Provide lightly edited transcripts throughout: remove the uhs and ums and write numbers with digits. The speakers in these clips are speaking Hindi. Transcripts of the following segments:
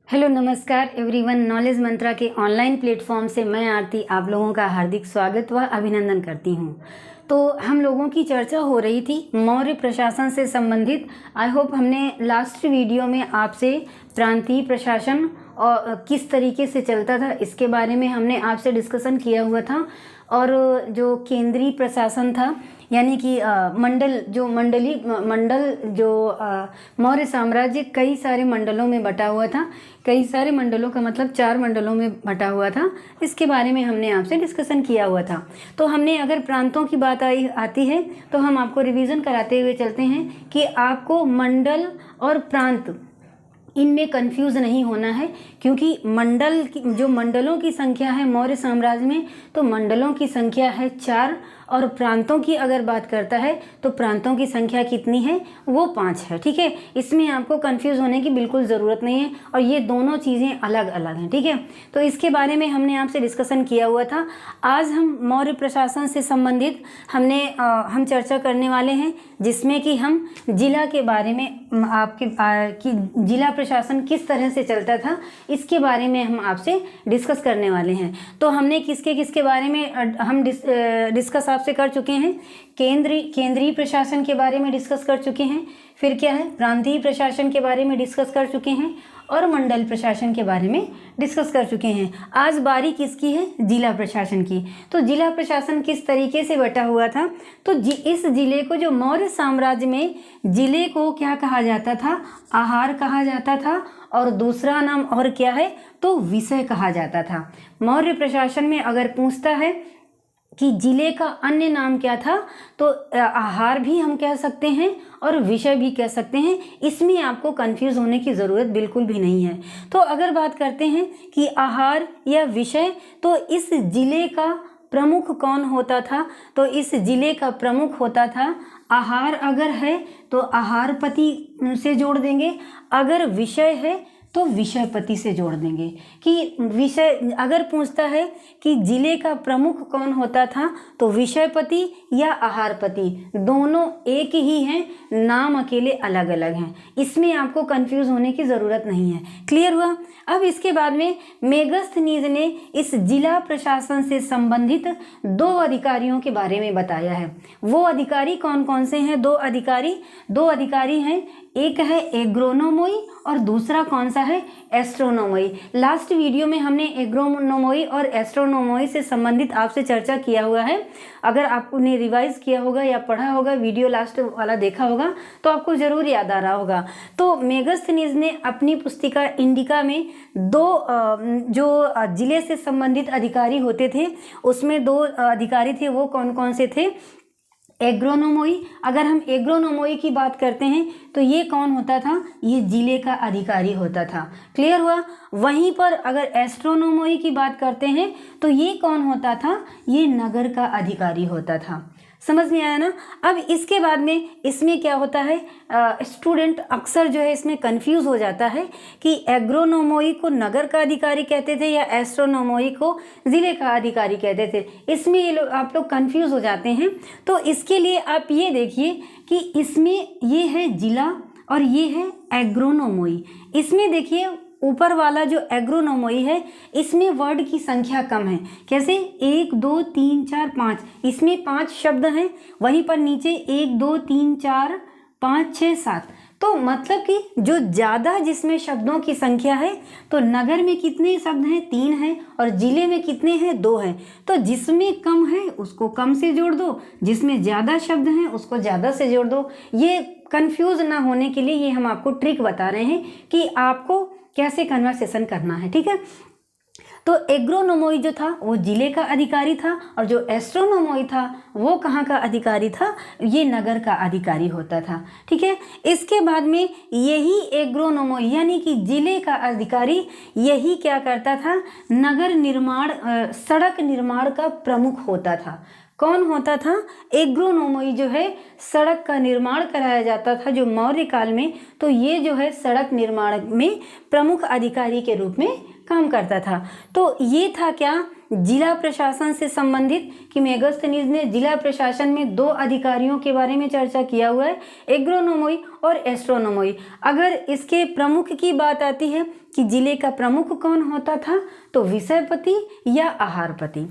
हेलो नमस्कार एवरीवन। नॉलेज मंत्रा के ऑनलाइन प्लेटफॉर्म से मैं आरती आप लोगों का हार्दिक स्वागत व अभिनंदन करती हूँ। तो हम लोगों की चर्चा हो रही थी मौर्य प्रशासन से संबंधित। आई होप हमने लास्ट वीडियो में आपसे प्रांतीय प्रशासन और किस तरीके से चलता था इसके बारे में हमने आपसे डिस्कशन किया हुआ था। और जो केंद्रीय प्रशासन था यानी कि मंडल जो मौर्य साम्राज्य कई सारे मंडलों में बटा हुआ था। कई सारे मंडलों का मतलब 4 मंडलों में बटा हुआ था। इसके बारे में हमने आपसे डिस्कशन किया हुआ था। तो हमने अगर प्रांतों की बात आती है तो हम आपको रिवीजन कराते हुए चलते हैं कि आपको मंडल और प्रांत इनमें कंफ्यूज नहीं होना है, क्योंकि जो मंडलों की संख्या है मौर्य साम्राज्य में, तो मंडलों की संख्या है 4 और प्रांतों की अगर बात करता है तो प्रांतों की संख्या कितनी है, वो 5 है। ठीक है, इसमें आपको कंफ्यूज होने की बिल्कुल ज़रूरत नहीं है और ये दोनों चीज़ें अलग अलग हैं। ठीक है, तो इसके बारे में हमने आपसे डिस्कशन किया हुआ था। आज हम मौर्य प्रशासन से संबंधित हम चर्चा करने वाले हैं, जिसमें कि हम जिला के बारे में कि जिला प्रशासन किस तरह से चलता था इसके बारे में हम आपसे डिस्कस करने वाले हैं। तो हमने किसके बारे में हम डिस्कस आपसे कर चुके हैं। केंद्रीय प्रशासन के बारे में डिस्कस कर चुके हैं, फिर क्या है प्रांतीय प्रशासन के बारे में डिस्कस कर चुके हैं और मंडल प्रशासन के बारे में डिस्कस कर चुके हैं। आज बारी किसकी है, जिला प्रशासन की। तो जिला प्रशासन किस तरीके से बटा हुआ था, तो इस जिले को जो मौर्य साम्राज्य में जिले को क्या कहा जाता था, आहार कहा जाता था और दूसरा नाम और क्या है तो विषय कहा जाता था। मौर्य प्रशासन में अगर पूछता है कि जिले का अन्य नाम क्या था, तो आहार भी हम कह सकते हैं और विषय भी कह सकते हैं। इसमें आपको कंफ्यूज होने की ज़रूरत बिल्कुल भी नहीं है। तो अगर बात करते हैं कि आहार या विषय, तो इस जिले का प्रमुख कौन होता था, तो इस जिले का प्रमुख होता था आहार। अगर है तो आहारपति से जोड़ देंगे, अगर विषय है तो विषयपति से जोड़ देंगे। कि विषय अगर पूछता है कि जिले का प्रमुख कौन होता था, तो विषयपति या आहारपति दोनों एक ही हैं, नाम अकेले अलग अलग हैं। इसमें आपको कंफ्यूज होने की ज़रूरत नहीं है। क्लियर हुआ। अब इसके बाद में मेगस्थनीज ने इस जिला प्रशासन से संबंधित 2 अधिकारियों के बारे में बताया है। वो अधिकारी कौन कौन से हैं, 2 अधिकारी हैं। एक है एग्रोनोमोई और दूसरा कौन सा है, एस्ट्रोनोमोई। लास्ट वीडियो में हमने एग्रोनोमोई और एस्ट्रोनोमोई से संबंधित आपसे चर्चा किया हुआ है। अगर आपने रिवाइज किया होगा या पढ़ा होगा, वीडियो लास्ट वाला देखा होगा, तो आपको ज़रूर याद आ रहा होगा। तो मेगस्थनीज ने अपनी पुस्तिका इंडिका में 2 जो जिले से संबंधित अधिकारी होते थे उसमें 2 अधिकारी थे। वो कौन कौन से थे, एग्रोनोमोई। अगर हम एग्रोनोमोई की बात करते हैं तो ये कौन होता था, ये जिले का अधिकारी होता था। क्लियर हुआ। वहीं पर अगर एस्ट्रोनोमोई की बात करते हैं तो ये कौन होता था, ये नगर का अधिकारी होता था। समझ में आया ना। अब इसके बाद में इसमें क्या होता है, स्टूडेंट अक्सर जो है इसमें कंफ्यूज हो जाता है कि एग्रोनोमोई को नगर का अधिकारी कहते थे या एस्ट्रोनोमोई को जिले का अधिकारी कहते थे। इसमें ये लोग आप लोग कंफ्यूज हो जाते हैं। तो इसके लिए आप ये देखिए कि इसमें ये है जिला और ये है एग्रोनोमोई। इसमें देखिए ऊपर वाला जो एग्रोनोमोई है इसमें वर्ड की संख्या कम है। कैसे, 1 2 3 4 5, इसमें 5 शब्द हैं। वहीं पर नीचे 1 2 3 4 5 6 7। तो मतलब कि जो ज़्यादा जिसमें शब्दों की संख्या है, तो नगर में कितने शब्द हैं, 3 हैं और जिले में कितने हैं, 2 हैं। तो जिसमें कम है उसको कम से जोड़ दो, जिसमें ज़्यादा शब्द हैं उसको ज़्यादा से जोड़ दो। ये कंफ्यूज ना होने के लिए ये हम आपको ट्रिक बता रहे हैं कि आपको कैसे कन्वर्सेशन करना है। ठीक है, तो एग्रोनोमोई जो था वो जिले का अधिकारी था और जो एस्ट्रोनोमोई था वो कहाँ का अधिकारी था, ये नगर का अधिकारी होता था। ठीक है, इसके बाद में यही एग्रोनोमोई यानी कि जिले का अधिकारी यही क्या करता था, नगर निर्माण सड़क निर्माण का प्रमुख होता था। कौन होता था, एग्रोनोमोई जो है सड़क का निर्माण कराया जाता था जो मौर्य काल में। तो ये जो है सड़क निर्माण में प्रमुख अधिकारी के रूप में काम करता था। तो ये था क्या, जिला प्रशासन से संबंधित कि मेगास्थनीज ने जिला प्रशासन में 2 अधिकारियों के बारे में चर्चा किया हुआ है, एग्रोनोमोई और एस्ट्रोनोमोई। अगर इसके प्रमुख की बात आती है कि जिले का प्रमुख कौन होता था, तो विषयपति या आहारपति।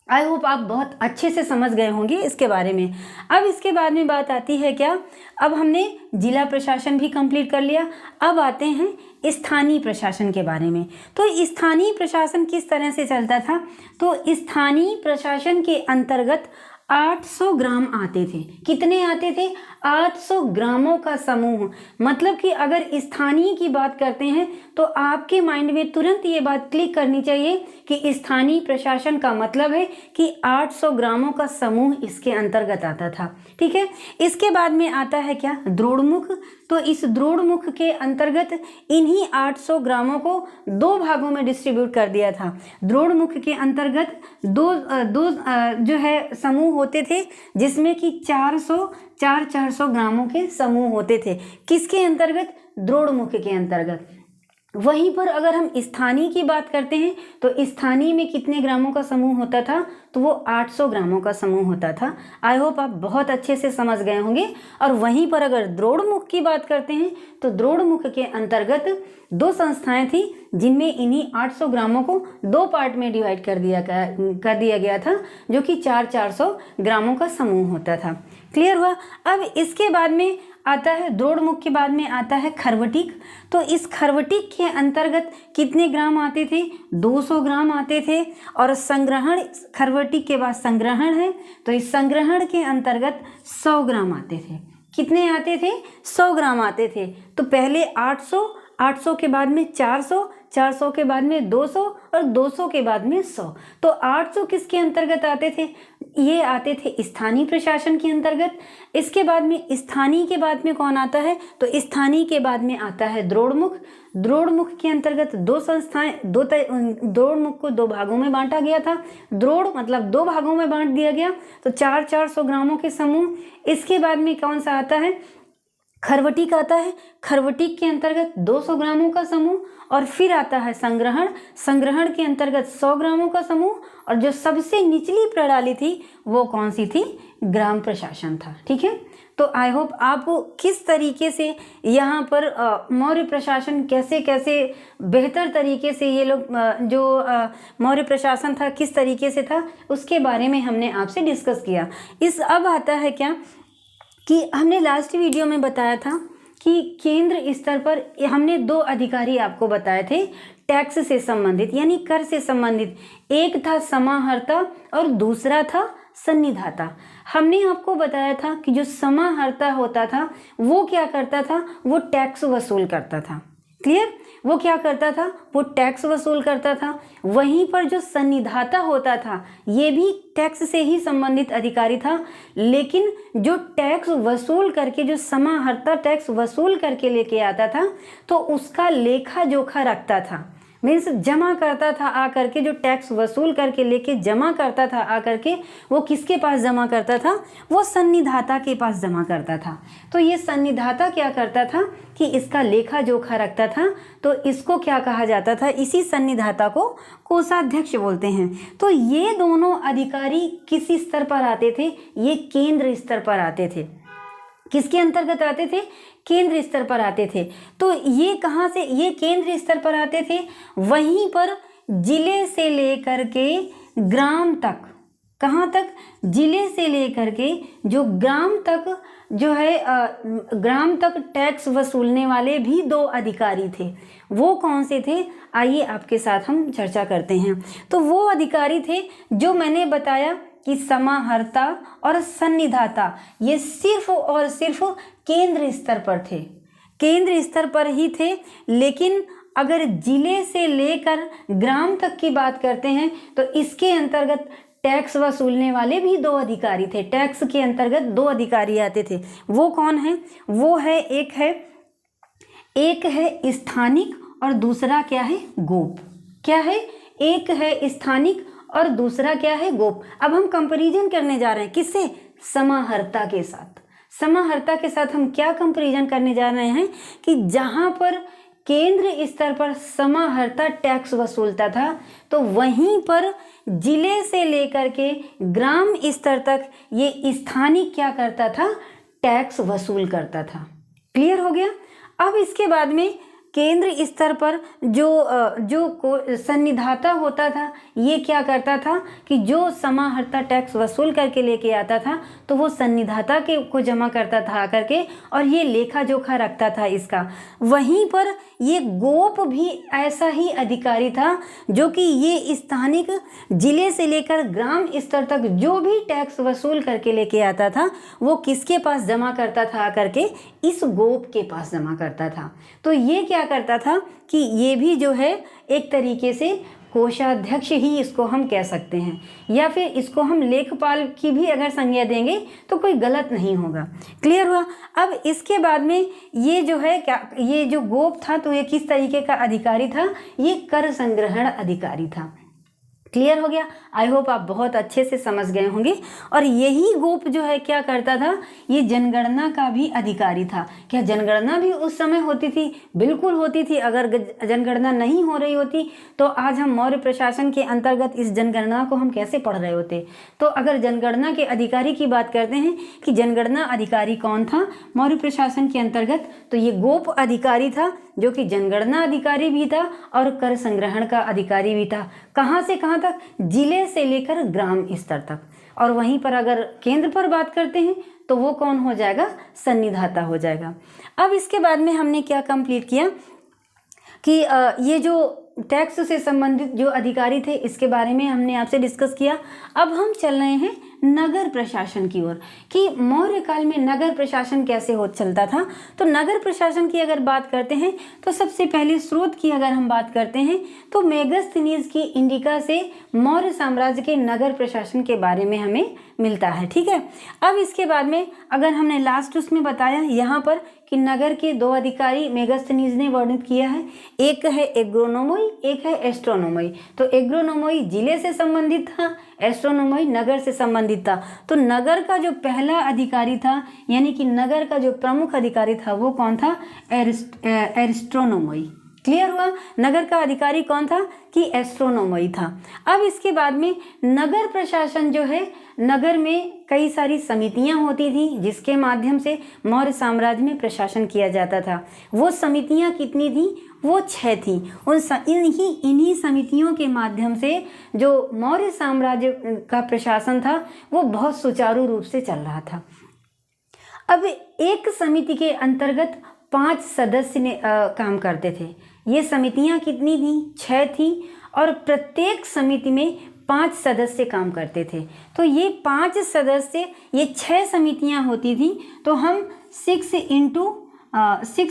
आई होप आप बहुत अच्छे से समझ गए होंगे इसके बारे में। अब इसके बाद में बात आती है क्या, अब हमने जिला प्रशासन भी कंप्लीट कर लिया, अब आते हैं स्थानीय प्रशासन के बारे में। तो स्थानीय प्रशासन किस तरह से चलता था, तो स्थानीय प्रशासन के अंतर्गत 800 ग्राम आते थे। कितने आते थे? 800 ग्रामों का समूह। मतलब कि अगर स्थानीय की बात करते हैं तो आपके माइंड में तुरंत ये बात क्लिक करनी चाहिए कि स्थानीय प्रशासन का मतलब है कि 800 ग्रामों का समूह इसके अंतर्गत आता था। ठीक है, इसके बाद में आता है क्या, द्रोणमुख। तो इस द्रोणमुख के अंतर्गत इन्हीं 800 ग्रामों को 2 भागों में डिस्ट्रीब्यूट कर दिया था। द्रोणमुख के अंतर्गत दो जो है समूह होते थे, जिसमें कि 400 ग्रामों के समूह होते थे। किसके अंतर्गत? द्रोणमुख के अंतर्गत। वहीं पर अगर हम स्थानीय की बात करते हैं तो स्थानीय में कितने ग्रामों का समूह होता था, तो वो 800 ग्रामों का समूह होता था। आई होप आप बहुत अच्छे से समझ गए होंगे। और वहीं पर अगर द्रोणमुख की बात करते हैं तो द्रोणमुख के अंतर्गत 2 संस्थाएं थी, जिनमें इन्हीं 800 ग्रामों को 2 पार्ट में डिवाइड कर दिया गया था, जो कि 400 ग्रामों का समूह होता था। क्लियर हुआ? अब इसके बाद में आता है, द्रोणमुख के बाद में आता है खरवटिक। तो इस खरवटिक के अंतर्गत कितने ग्राम आते थे? 200 ग्राम आते थे। और संग्रहण, खरवटिक के बाद संग्रहण है, तो इस संग्रहण के अंतर्गत 100 ग्राम आते थे। कितने आते थे? 100 ग्राम आते थे। तो पहले 800 के बाद में 400 के बाद में 200 और 200 के बाद में 100। तो 800 किसके अंतर्गत आते थे? ये आते थे स्थानीय प्रशासन के अंतर्गत। इसके बाद में स्थानीय के बाद में कौन आता है? तो स्थानीय के बाद में आता है द्रोणमुख। द्रोणमुख के अंतर्गत 2 संस्थाएं, द्रोणमुख को 2 भागों में बांटा गया था। द्रोण मतलब 2 भागों में बांट दिया गया, तो 400 ग्रामों के समूह। इसके बाद में कौन सा आता है? खरवटिक आता है। खरवटिक के अंतर्गत 200 ग्रामों का समूह। और फिर आता है संग्रहण। संग्रहण के अंतर्गत 100 ग्रामों का समूह। और जो सबसे निचली प्रणाली थी वो कौन सी थी? ग्राम प्रशासन था। ठीक है, तो आई होप आपको किस तरीके से यहाँ पर मौर्य प्रशासन कैसे कैसे बेहतर तरीके से ये लोग जो मौर्य प्रशासन था किस तरीके से था, उसके बारे में हमने आपसे डिस्कस किया। अब आता है क्या कि हमने लास्ट वीडियो में बताया था कि केंद्र स्तर पर हमने 2 अधिकारी आपको बताए थे टैक्स से संबंधित, यानी कर से संबंधित। एक था समाहर्ता और दूसरा था सन्निधाता। हमने आपको बताया था कि जो समाहर्ता होता था वो क्या करता था? वो टैक्स वसूल करता था। क्लियर? वो क्या करता था? वो टैक्स वसूल करता था। वहीं पर जो सन्निधाता होता था ये भी टैक्स से ही संबंधित अधिकारी था, लेकिन जो टैक्स वसूल करके, जो समाहर्ता टैक्स वसूल करके लेके आता था, तो उसका लेखा जोखा रखता था। मीन्स जमा करता था आकर के, जो टैक्स वसूल करके लेके जमा करता था आकर के, वो किसके पास जमा करता था? वो सन्निधाता के पास जमा करता था। तो ये सन्निधाता क्या करता था कि इसका लेखा जोखा रखता था। तो इसको क्या कहा जाता था? इसी सन्निधाता को कोषाध्यक्ष बोलते हैं। तो ये दोनों अधिकारी किस स्तर पर आते थे? ये केंद्र स्तर पर आते थे। किसके अंतर्गत आते थे? केंद्र स्तर पर आते थे। तो ये कहाँ से? ये केंद्र स्तर पर आते थे। वहीं पर जिले से लेकर के ग्राम तक, कहाँ तक? जिले से लेकर के जो ग्राम तक जो है ग्राम तक टैक्स वसूलने वाले भी 2 अधिकारी थे। वो कौन से थे? आइए आपके साथ हम चर्चा करते हैं। तो वो अधिकारी थे जो मैंने बताया कि समाहर्ता और सन्निधाता, ये सिर्फ और सिर्फ केंद्र स्तर पर थे, केंद्र स्तर पर ही थे। लेकिन अगर जिले से लेकर ग्राम तक की बात करते हैं तो इसके अंतर्गत टैक्स वसूलने वाले भी 2 अधिकारी थे। टैक्स के अंतर्गत 2 अधिकारी आते थे। वो कौन है? वो है एक है स्थानिक और दूसरा क्या है? गोप। क्या है? एक है स्थानिक और दूसरा क्या है? गोप। अब हम कंपैरिजन करने जा रहे हैं किससे? समाहर्ता के साथ। समाहर्ता के साथ हम क्या कंपैरिजन करने जा रहे हैं कि जहां पर केंद्र स्तर पर समाहर्ता टैक्स वसूलता था, तो वहीं पर जिले से लेकर के ग्राम स्तर तक ये स्थानिक क्या करता था, टैक्स वसूल करता था। क्लियर हो गया। अब इसके बाद में केंद्र स्तर पर जो सन्निधाता होता था, ये क्या करता था कि जो समाहर्ता टैक्स वसूल करके लेके आता था, तो वो सन्निधाता को जमा करता था आकर के, और ये लेखा जोखा रखता था इसका। वहीं पर ये गोप भी ऐसा ही अधिकारी था, जो कि ये स्थानिक जिले से लेकर ग्राम स्तर तक जो भी टैक्स वसूल करके लेके आता था, वो किसके पास जमा करता था आकर के, इस गोप के पास जमा करता था। तो ये क्या करता था कि ये भी जो है एक तरीके से कोषाध्यक्ष ही इसको हम कह सकते हैं, या फिर इसको हम लेखपाल की भी अगर संज्ञा देंगे तो कोई गलत नहीं होगा। क्लियर हुआ। अब इसके बाद में ये जो है क्या, ये जो गोप था तो ये किस तरीके का अधिकारी था, ये कर संग्रहण अधिकारी था। क्लियर हो गया। आई होप आप बहुत अच्छे से समझ गए होंगे। और यही गोप जो है क्या करता था, ये जनगणना का भी अधिकारी था। क्या जनगणना भी उस समय होती थी? बिल्कुल होती थी। अगर जनगणना नहीं हो रही होती तो आज हम मौर्य प्रशासन के अंतर्गत इस जनगणना को हम कैसे पढ़ रहे होते। तो अगर जनगणना के अधिकारी की बात करते हैं कि जनगणना अधिकारी कौन था मौर्य प्रशासन के अंतर्गत, तो ये गोप अधिकारी था, जो कि जनगणना अधिकारी भी था और कर संग्रहण का अधिकारी भी था। कहाँ से कहाँ तक? जिले से लेकर ग्राम स्तर तक। और वहीं पर अगर केंद्र पर बात करते हैं तो वो कौन हो जाएगा? सन्निधाता हो जाएगा। अब इसके बाद में हमने क्या कंप्लीट किया कि ये जो टैक्स से संबंधित जो अधिकारी थे इसके बारे में हमने आपसे डिस्कस किया। अब हम चल रहे हैं नगर प्रशासन की ओर कि मौर्य काल में नगर प्रशासन कैसे चलता था। तो नगर प्रशासन की अगर बात करते हैं तो सबसे पहले स्रोत की अगर हम बात करते हैं तो मेगस्थनीज की इंडिका से मौर्य साम्राज्य के नगर प्रशासन के बारे में हमें मिलता है। ठीक है। अब इसके बाद में अगर हमने लास्ट उसमें बताया यहाँ पर कि नगर के दो अधिकारी मेगस्थनीज ने वर्णित किया है, एक है एग्रोनोमोई, एक है एस्ट्रोनोमोई। तो एग्रोनोमोई जिले से संबंधित था, एस्ट्रोनोमोई नगर से संबंधित था। तो नगर का जो पहला अधिकारी था, यानी कि नगर का जो प्रमुख अधिकारी था, वो कौन था? एस्ट्रोनोमोई। क्लियर हुआ। नगर का अधिकारी कौन था? कि एस्ट्रोनोमोई था। अब इसके बाद में नगर प्रशासन जो है, नगर में कई सारी समितियां होती थी जिसके माध्यम से मौर्य साम्राज्य में प्रशासन किया जाता था। वो समितियां कितनी थी? वो 6 थी। इन्हीं समितियों के माध्यम से जो मौर्य साम्राज्य का प्रशासन था वो बहुत सुचारू रूप से चल रहा था। अब एक समिति के अंतर्गत 5 सदस्य काम करते थे। ये समितियां कितनी थी? 6 थी और प्रत्येक समिति में 5 सदस्य काम करते थे। तो ये 5 सदस्य, ये 6 समितियां होती थी। तो हम 6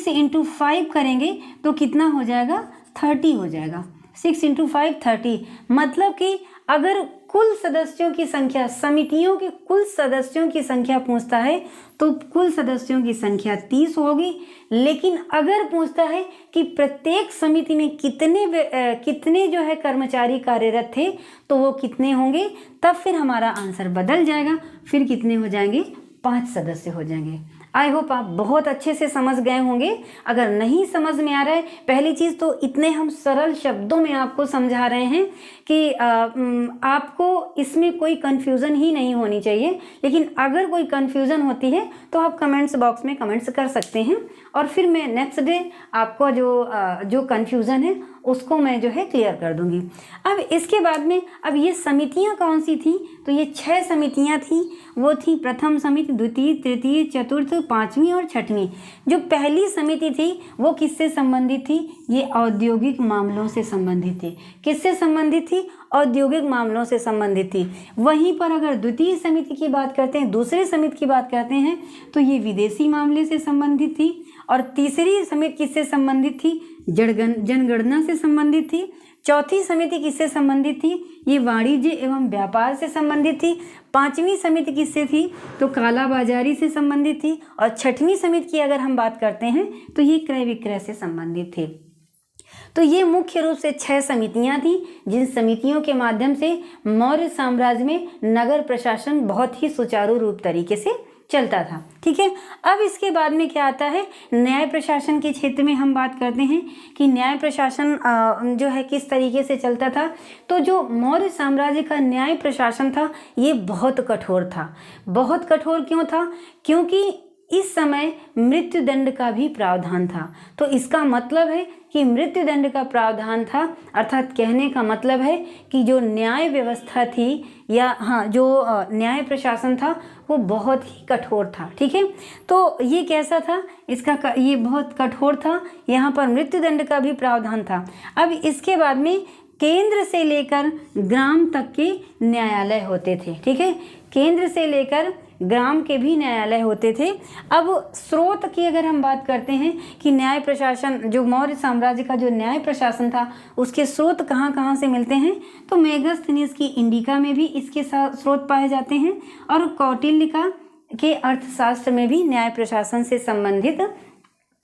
इंटू 5 करेंगे तो कितना हो जाएगा? 30 हो जाएगा। 6 इंटू 5 30। मतलब कि अगर कुल सदस्यों की संख्या, समितियों के कुल सदस्यों की संख्या पूछता है तो कुल सदस्यों की संख्या 30 होगी। लेकिन अगर पूछता है कि प्रत्येक समिति में कितने जो है कर्मचारी कार्यरत थे तो वो कितने होंगे, तब फिर हमारा आंसर बदल जाएगा। फिर कितने हो जाएंगे? 5 सदस्य हो जाएंगे। आई होप आप बहुत अच्छे से समझ गए होंगे। अगर नहीं समझ में आ रहा है, पहली चीज़ तो इतने हम सरल शब्दों में आपको समझा रहे हैं कि आपको इसमें कोई कन्फ्यूज़न ही नहीं होनी चाहिए। लेकिन अगर कोई कन्फ्यूज़न होती है तो आप कमेंट्स बॉक्स में कमेंट्स कर सकते हैं और फिर मैं नेक्स्ट डे आपको जो कन्फ्यूज़न है उसको मैं जो है क्लियर कर दूंगी। अब इसके बाद में अब ये समितियां कौन सी थी? तो ये 6 समितियां थी। वो थी प्रथम समिति, द्वितीय, तृतीय, चतुर्थ, 5वीं और 6वीं। जो पहली समिति थी वो किससे संबंधित थी? ये औद्योगिक मामलों से संबंधित थी। किससे संबंधित थी? औद्योगिक मामलों से संबंधित थी। वहीं पर अगर द्वितीय समिति की बात करते हैं, दूसरे समिति की बात करते हैं तो ये विदेशी मामले से संबंधित थी। और तीसरी समिति किससे संबंधित थी? जनगणना से संबंधित थी। चौथी समिति किससे संबंधित थी? ये वाणिज्य एवं व्यापार से संबंधित थी। 5वीं समिति किससे थी? तो कालाबाजारी से संबंधित थी। और 6वीं समिति की अगर हम बात करते हैं तो ये क्रय विक्रय से संबंधित थी। तो ये मुख्य रूप से 6 समितियां थी, जिन समितियों के माध्यम से मौर्य साम्राज्य में नगर प्रशासन बहुत ही सुचारू रूप तरीके से चलता था। ठीक है, अब इसके बाद में क्या आता है, न्याय प्रशासन के क्षेत्र में हम बात करते हैं कि न्याय प्रशासन जो है किस तरीके से चलता था। तो जो मौर्य साम्राज्य का न्याय प्रशासन था ये बहुत कठोर था। बहुत कठोर क्यों था? क्योंकि इस समय मृत्युदंड का भी प्रावधान था। तो इसका मतलब है कि मृत्युदंड का प्रावधान था, अर्थात कहने का मतलब है कि जो न्याय व्यवस्था थी या जो न्याय प्रशासन था वो बहुत ही कठोर था। ठीक है, तो ये कैसा था, इसका ये बहुत कठोर था, यहाँ पर मृत्युदंड का भी प्रावधान था। अब इसके बाद में केंद्र से लेकर ग्राम तक के न्यायालय होते थे। ठीक है, केंद्र से लेकर ग्राम के भी न्यायालय होते थे। अब स्रोत की अगर हम बात करते हैं कि न्याय प्रशासन, जो मौर्य साम्राज्य का जो न्याय प्रशासन था उसके स्रोत कहाँ कहाँ से मिलते हैं, तो मेगास्थनीज की इंडिका में भी इसके स्रोत पाए जाते हैं और कौटिल्य के अर्थशास्त्र में भी न्याय प्रशासन से संबंधित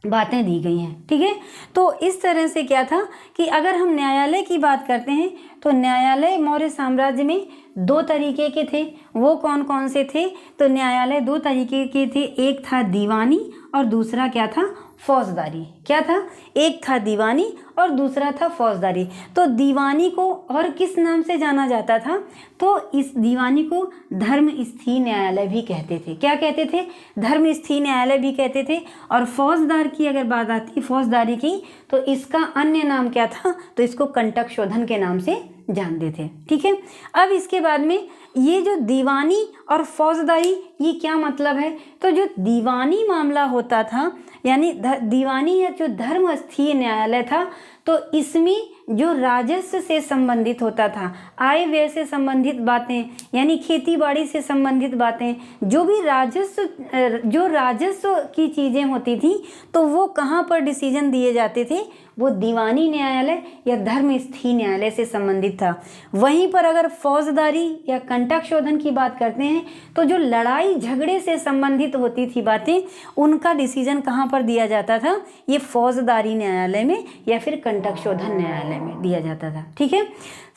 बातें दी गई हैं। ठीक है, तो इस तरह से क्या था कि अगर हम न्यायालय की बात करते हैं तो न्यायालय मौर्य साम्राज्य में दो तरीके के थे। वो कौन कौन से थे? तो न्यायालय दो तरीके के थे, एक था दीवानी और दूसरा क्या था, फौजदारी। क्या था? एक था दीवानी और दूसरा था फौजदारी। तो दीवानी को और किस नाम से जाना जाता था? तो इस दीवानी को धर्मस्थी न्यायालय भी कहते थे। क्या कहते थे? धर्मस्थी न्यायालय भी कहते थे। और फौजदार की अगर बात आती, फौजदारी की, तो इसका अन्य नाम क्या था? तो इसको कंटक शोधन के नाम से जानते थे। ठीक है, अब इसके बाद में ये जो दीवानी और फौजदारी, ये क्या मतलब है? तो जो दीवानी मामला होता था, यानी दीवानी या जो धर्मस्थीय न्यायालय था, तो इसमें जो राजस्व से संबंधित होता था, आय व्यय से संबंधित बातें, यानी खेती बाड़ी से संबंधित बातें, जो भी राजस्व की चीज़ें होती थी, तो वो कहाँ पर डिसीजन दिए जाते थे? वो दीवानी न्यायालय या धर्मस्थी न्यायालय से संबंधित था। वहीं पर अगर फौजदारी या कंटक शोधन की बात करते हैं तो जो लड़ाई झगड़े से संबंधित होती थी बातें, उनका डिसीजन कहाँ पर दिया जाता था? ये फौजदारी न्यायालय में या फिर कंटक शोधन न्यायालय में दिया जाता था। ठीक है,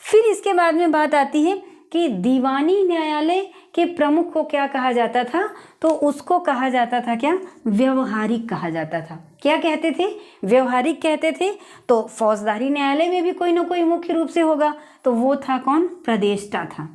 फिर इसके बाद में बात आती है कि दीवानी न्यायालय के प्रमुख को क्या कहा जाता था? तो उसको कहा जाता था क्या? व्यवहारिक कहा जाता था। क्या कहते थे? व्यवहारिक कहते थे। तो फौजदारी न्यायालय में भी कोई ना कोई मुख्य रूप से होगा, तो वो था कौन? प्रदेष्टा था।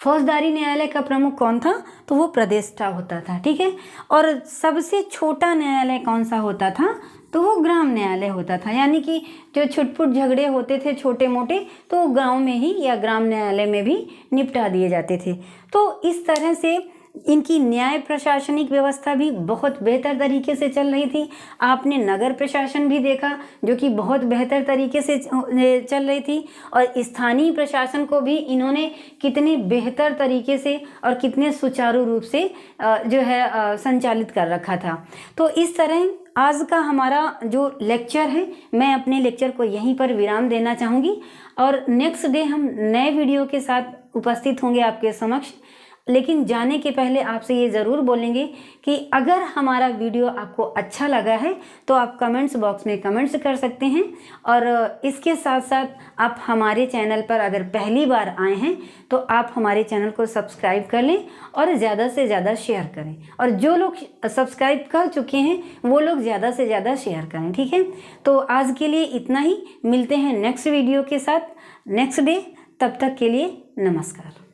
फौजदारी न्यायालय का प्रमुख कौन था? तो वो प्रदेष्टा होता था। ठीक है, और सबसे छोटा न्यायालय कौन सा होता था? तो वो ग्राम न्यायालय होता था। यानी कि जो छुटपुट झगड़े होते थे छोटे मोटे, तो गांव में ही या ग्राम न्यायालय में भी निपटा दिए जाते थे। तो इस तरह से इनकी न्याय प्रशासनिक व्यवस्था भी बहुत बेहतर तरीके से चल रही थी। आपने नगर प्रशासन भी देखा जो कि बहुत बेहतर तरीके से चल रही थी, और स्थानीय प्रशासन को भी इन्होंने कितने बेहतर तरीके से और कितने सुचारू रूप से जो है संचालित कर रखा था। तो इस तरह आज का हमारा जो लेक्चर है, मैं अपने लेक्चर को यहीं पर विराम देना चाहूँगी, और नेक्स्ट डे हम नए वीडियो के साथ उपस्थित होंगे आपके समक्ष। लेकिन जाने के पहले आपसे ये ज़रूर बोलेंगे कि अगर हमारा वीडियो आपको अच्छा लगा है तो आप कमेंट्स बॉक्स में कमेंट्स कर सकते हैं, और इसके साथ साथ आप हमारे चैनल पर अगर पहली बार आए हैं तो आप हमारे चैनल को सब्सक्राइब कर लें और ज़्यादा से ज़्यादा शेयर करें, और जो लोग सब्सक्राइब कर चुके हैं वो लोग ज़्यादा से ज़्यादा शेयर करें। ठीक है, तो आज के लिए इतना ही। मिलते हैं नेक्स्ट वीडियो के साथ नेक्स्ट डे। तब तक के लिए नमस्कार।